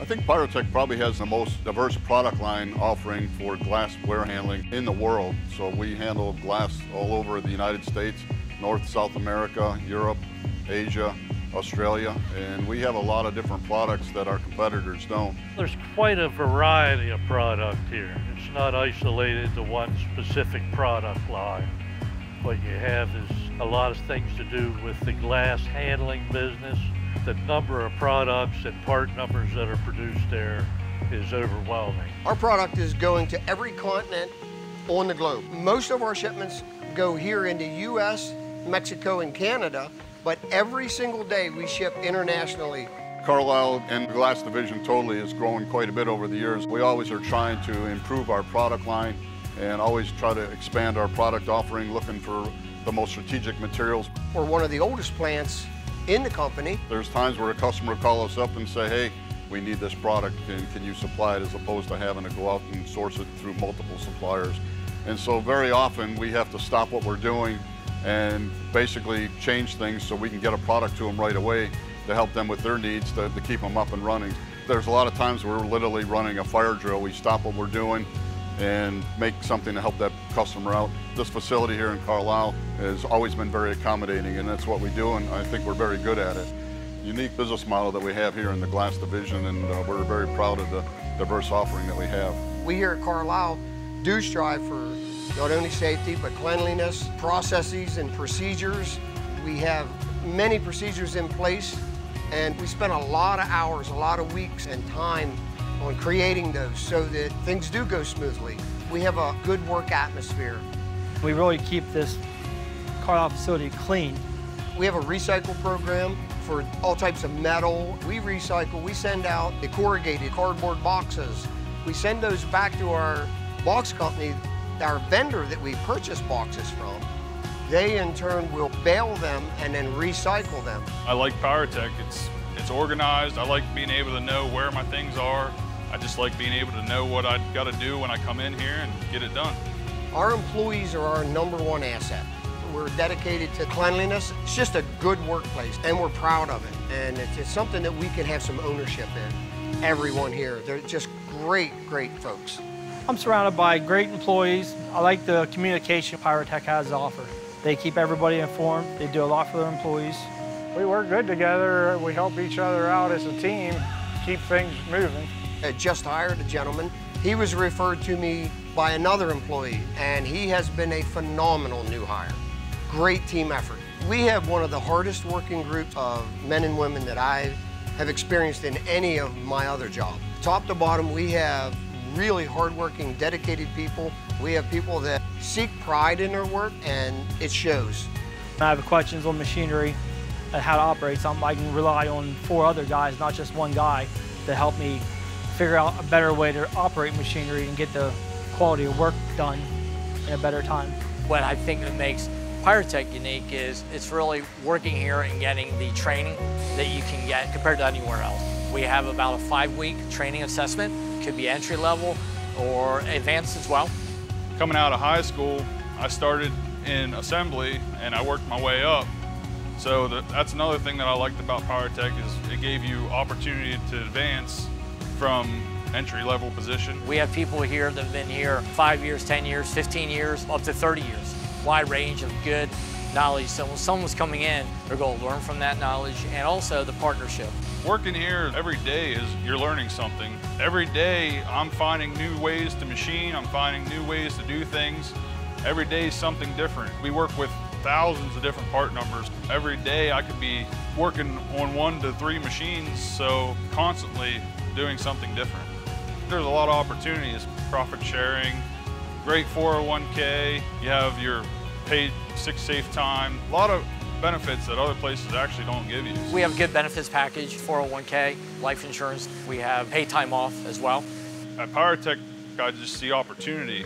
I think Pyrotek probably has the most diverse product line offering for glassware handling in the world. So we handle glass all over the United States, North, South America, Europe, Asia, Australia, and we have a lot of different products that our competitors don't. There's quite a variety of product here. It's not isolated to one specific product line. What you have is a lot of things to do with the glass handling business. The number of products and part numbers that are produced there is overwhelming. Our product is going to every continent on the globe. Most of our shipments go here into US, Mexico, and Canada, but every single day we ship internationally. Carlisle and the glass division totally is growing quite a bit over the years. We always are trying to improve our product line and always try to expand our product offering, looking for the most strategic materials. We're one of the oldest plants in the company. There's times where a customer will call us up and say, hey, we need this product, can you supply it, as opposed to having to go out and source it through multiple suppliers. And so very often we have to stop what we're doing and basically change things so we can get a product to them right away to help them with their needs to keep them up and running. There's a lot of times where we're literally running a fire drill. We stop what we're doing and make something to help that customer out. This facility here in Carlisle has always been very accommodating, and that's what we do, and I think we're very good at it. Unique business model that we have here in the glass division, and we're very proud of the diverse offering that we have. We here at Carlisle do strive for not only safety, but cleanliness, processes and procedures. We have many procedures in place, and we spend a lot of hours, a lot of weeks and time on creating those so that things do go smoothly. We have a good work atmosphere. We really keep this Carlisle facility clean. We have a recycle program for all types of metal. We recycle, we send out the corrugated cardboard boxes. We send those back to our box company, our vendor that we purchase boxes from. They in turn will bale them and then recycle them. I like Pyrotek. It's organized. I like being able to know where my things are. I just like being able to know what I got to do when I come in here and get it done. Our employees are our #1 asset. We're dedicated to cleanliness. It's just a good workplace, and we're proud of it. And it's something that we can have some ownership in. Everyone here, they're just great, great folks. I'm surrounded by great employees. I like the communication Pyrotek has to offer. They keep everybody informed. They do a lot for their employees. We work good together. We help each other out as a team, keep things moving. I just hired a gentleman. He was referred to me by another employee, and he has been a phenomenal new hire. Great team effort. We have one of the hardest working groups of men and women that I have experienced in any of my other jobs. Top to bottom, we have really hardworking, dedicated people. We have people that seek pride in their work, and it shows. I have questions on machinery and how to operate something. I can rely on 4 other guys, not just one guy, to help me figure out a better way to operate machinery and get the quality of work done in a better time. What I think that makes Pyrotek unique is it's really working here and getting the training that you can get compared to anywhere else. We have about a 5-week training assessment. It could be entry level or advanced as well. Coming out of high school, I started in assembly and I worked my way up. So that's another thing that I liked about Pyrotek is it gave you opportunity to advance from entry-level position. We have people here that have been here 5 years, 10 years, 15 years, up to 30 years. Wide range of good knowledge. So when someone's coming in, they're going to learn from that knowledge, and also the partnership. Working here every day is you're learning something. Every day I'm finding new ways to machine, I'm finding new ways to do things. Every day is something different. We work with thousands of different part numbers. Every day I could be working on 1 to 3 machines, so constantly doing something different. There's a lot of opportunities, profit sharing, great 401k, you have your paid sick safe time, a lot of benefits that other places actually don't give you. We have a good benefits package, 401k, life insurance. We have paid time off as well. At Pyrotek, I just see opportunity.